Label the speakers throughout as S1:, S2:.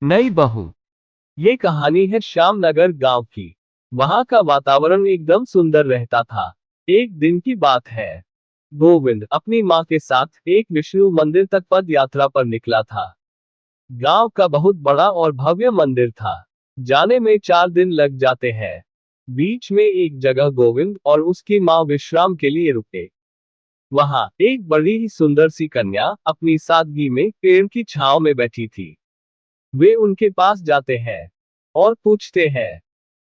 S1: नई बहू।
S2: ये कहानी है श्यामनगर गांव की। वहां का वातावरण एकदम सुंदर रहता था। एक दिन की बात है। गोविंद अपनी माँ के साथ एक विष्णु मंदिर तक पद यात्रा पर निकला था। गांव का बहुत बड़ा और भव्य मंदिर था। जाने में 4 दिन लग जाते हैं। बीच में एक जगह गोविंद और उसकी माँ विश्राम के लिए रुके। वहां एक बड़ी ही सुंदर सी कन्या अपनी सादगी में पेड़ की छांव में बैठी थी। वे उनके पास जाते हैं और पूछते हैं।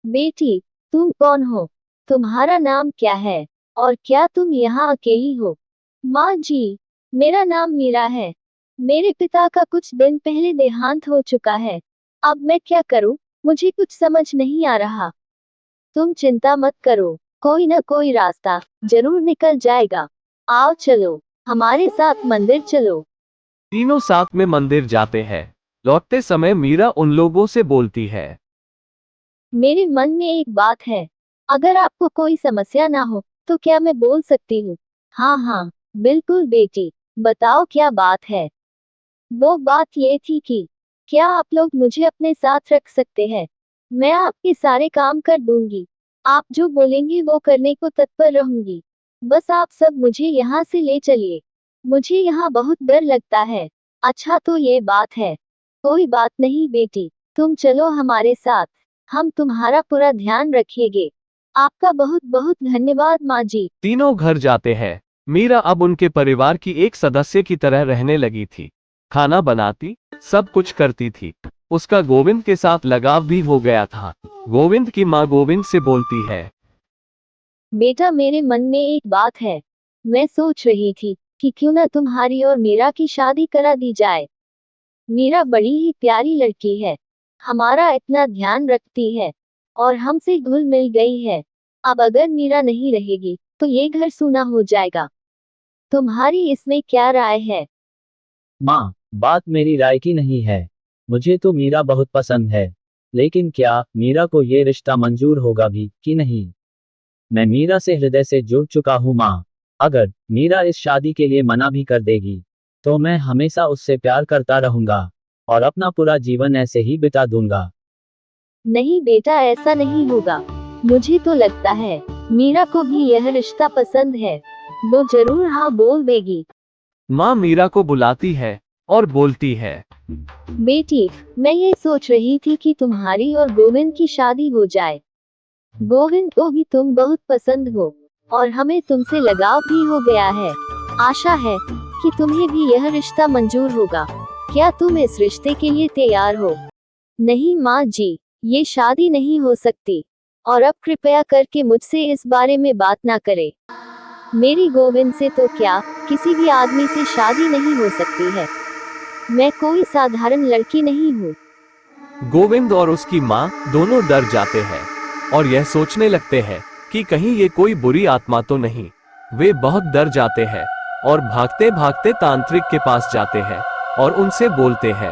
S3: बेटी, तुम कौन हो? तुम्हारा नाम क्या है? और क्या तुम यहाँ अकेली हो? माँ जी, मेरा नाम मीरा है। मेरे पिता का कुछ दिन पहले देहांत हो चुका है। अब मैं क्या करूँ? मुझे कुछ समझ नहीं आ रहा। तुम चिंता मत करो, कोई न कोई रास्ता जरूर निकल जाएगा। आओ चलो, हमारे साथ मंदिर चलो।
S1: तीनों साथ में मंदिर जाते हैं। लौटते समय मीरा उन लोगों से बोलती है।
S3: मेरे मन में एक बात है। अगर आपको कोई समस्या ना हो तो क्या मैं बोल सकती हूँ? हाँ हाँ, बिल्कुल बेटी, बताओ क्या बात है। वो बात ये थी कि क्या आप लोग मुझे अपने साथ रख सकते हैं? मैं आपके सारे काम कर दूंगी। आप जो बोलेंगे वो करने को तत्पर रहूंगी। बस आप सब मुझे यहाँ से ले चलिए। मुझे यहाँ बहुत डर लगता है। अच्छा तो ये बात है। कोई बात नहीं बेटी, तुम चलो हमारे साथ। हम तुम्हारा पूरा ध्यान रखेंगे। आपका बहुत बहुत धन्यवाद माँ जी।
S1: तीनों घर जाते हैं। मीरा अब उनके परिवार की एक सदस्य की तरह रहने लगी थी। खाना बनाती, सब कुछ करती थी। उसका गोविंद के साथ लगाव भी हो गया था। गोविंद की माँ गोविंद से बोलती है।
S3: बेटा, मेरे मन में एक बात है। मैं सोच रही थी कि क्यों ना तुम्हारी और मीरा की शादी करा दी जाए। मीरा बड़ी ही प्यारी लड़की है। हमारा इतना ध्यान रखती है और हमसे घुल मिल गई है। अब अगर मीरा नहीं रहेगी तो ये घर सूना हो जाएगा। तुम्हारी इसमें क्या राय है?
S4: माँ, बात मेरी राय की नहीं है। मुझे तो मीरा बहुत पसंद है। लेकिन क्या मीरा को ये रिश्ता मंजूर होगा भी कि नहीं? मैं मीरा से हृदय से जुड़ चुका हूँ माँ। अगर मीरा इस शादी के लिए मना भी कर देगी तो मैं हमेशा उससे प्यार करता रहूंगा और अपना पूरा जीवन ऐसे ही बिता दूंगा।
S3: नहीं बेटा, ऐसा नहीं होगा। मुझे तो लगता है मीरा को भी यह रिश्ता पसंद है। वो जरूर हाँ बोल देगी।
S1: माँ मीरा को बुलाती है और बोलती है।
S3: बेटी, मैं ये सोच रही थी कि तुम्हारी और गोविंद की शादी हो जाए। गोविंद को भी तुम बहुत पसंद हो और हमें तुमसे लगाव भी हो गया है। आशा है कि तुम्हें भी यह रिश्ता मंजूर होगा। क्या तुम इस रिश्ते के लिए तैयार हो? नहीं माँ जी, ये शादी नहीं हो सकती। और अब कृपया करके मुझसे इस बारे में बात ना करें। मेरी गोविंद से तो क्या, किसी भी आदमी से शादी नहीं हो सकती है। मैं कोई साधारण लड़की नहीं हूँ।
S1: गोविंद और उसकी माँ दोनों डर जाते हैं और यह सोचने लगते हैं कि कहीं ये कोई बुरी आत्मा तो नहीं। वे बहुत डर जाते हैं और भागते भागते तांत्रिक के पास जाते हैं और उनसे बोलते हैं।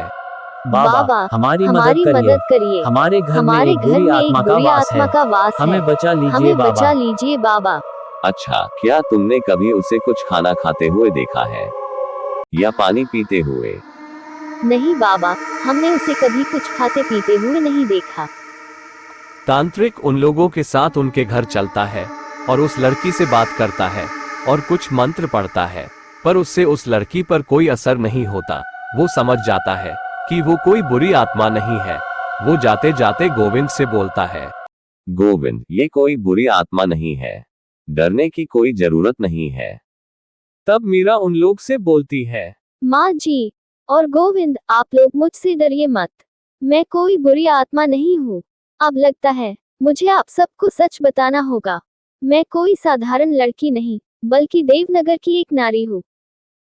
S4: बाबा,
S3: बाबा,
S4: हमारी मदद
S3: हमारी
S4: करिए।
S3: मदद करिए।
S4: हमारे घर में
S3: हमारे
S4: एक
S3: घर
S4: बुरी
S3: में एक
S4: आत्मा का
S3: बुरी
S4: वास
S3: आत्मा
S4: है।
S3: का वास है।
S4: हमें बचा लीजिए
S3: हमें
S4: बाबा।
S3: बचा लीजिए बाबा।
S5: अच्छा, क्या तुमने कभी उसे कुछ खाना खाते हुए देखा है या पानी पीते हुए?
S3: नहीं बाबा, हमने उसे कभी कुछ खाते पीते हुए नहीं देखा।
S1: तांत्रिक उन लोगों के साथ उनके घर चलता है और उस लड़की से बात करता है और कुछ मंत्र पढ़ता है, पर उससे उस लड़की पर कोई असर नहीं होता। वो समझ जाता है कि वो कोई बुरी आत्मा नहीं है। वो जाते जाते गोविंद से बोलता है।
S5: गोविंद, ये कोई बुरी आत्मा नहीं है। डरने की कोई जरूरत नहीं है।
S2: तब मीरा उन लोग से बोलती है।
S3: माँ जी और गोविंद, आप लोग मुझसे डरिए मत। मैं कोई बुरी आत्मा नहीं हूँ। अब लगता है मुझे आप सबको सच बताना होगा। मैं कोई साधारण लड़की नहीं, बल्कि देवनगर की एक नारी हूँ।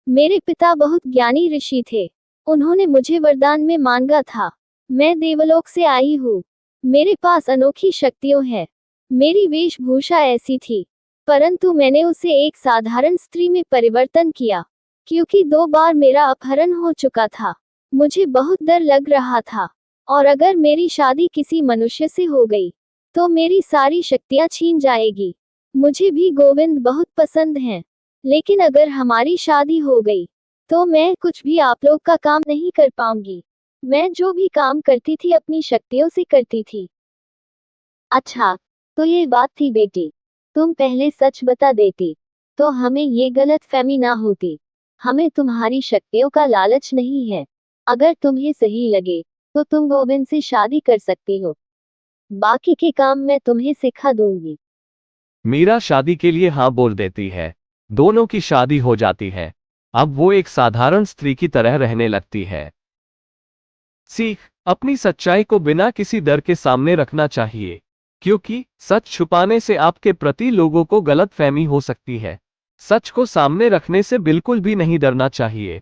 S3: मेरे पिता बहुत ज्ञानी ऋषि थे। उन्होंने मुझे वरदान में मांगा था। मैं देवलोक से आई हूँ। मेरे पास अनोखी शक्तियाँ हैं। मेरी वेशभूषा ऐसी थी, परंतु मैंने उसे एक साधारण स्त्री में परिवर्तन किया, क्योंकि 2 बार मेरा अपहरण हो चुका था। मुझे बहुत डर लग रहा था, और अगर मेरी शादी किसी मनुष्य से हो गई, तो मेरी सारी शक्तियाँ छीन जाएगी। मुझे भी गोविंद बहुत पसंद हैं, लेकिन अगर हमारी शादी हो गई, तो मैं कुछ भी आप लोग का काम नहीं कर पाऊंगी। मैं जो भी काम करती थी अपनी शक्तियों से करती थी। अच्छा, तो ये बात थी बेटी। तुम पहले सच बता देती, तो हमें ये गलतफहमी ना होती। हमें तुम्हारी शक्तियों का लालच नहीं है। अगर तुम्हें सही लगे, तो तुम गोविंद से शादी कर सकती हो। बाकी के काम मैं तुम्हें सिखा दूंगी।
S1: मीरा शादी के लिए हाँ बोल देती है। दोनों की शादी हो जाती है। अब वो एक साधारण स्त्री की तरह रहने लगती है। सीख, अपनी सच्चाई को बिना किसी डर के सामने रखना चाहिए, क्योंकि सच छुपाने से आपके प्रति लोगों को गलतफहमी हो सकती है। सच को सामने रखने से बिल्कुल भी नहीं डरना चाहिए।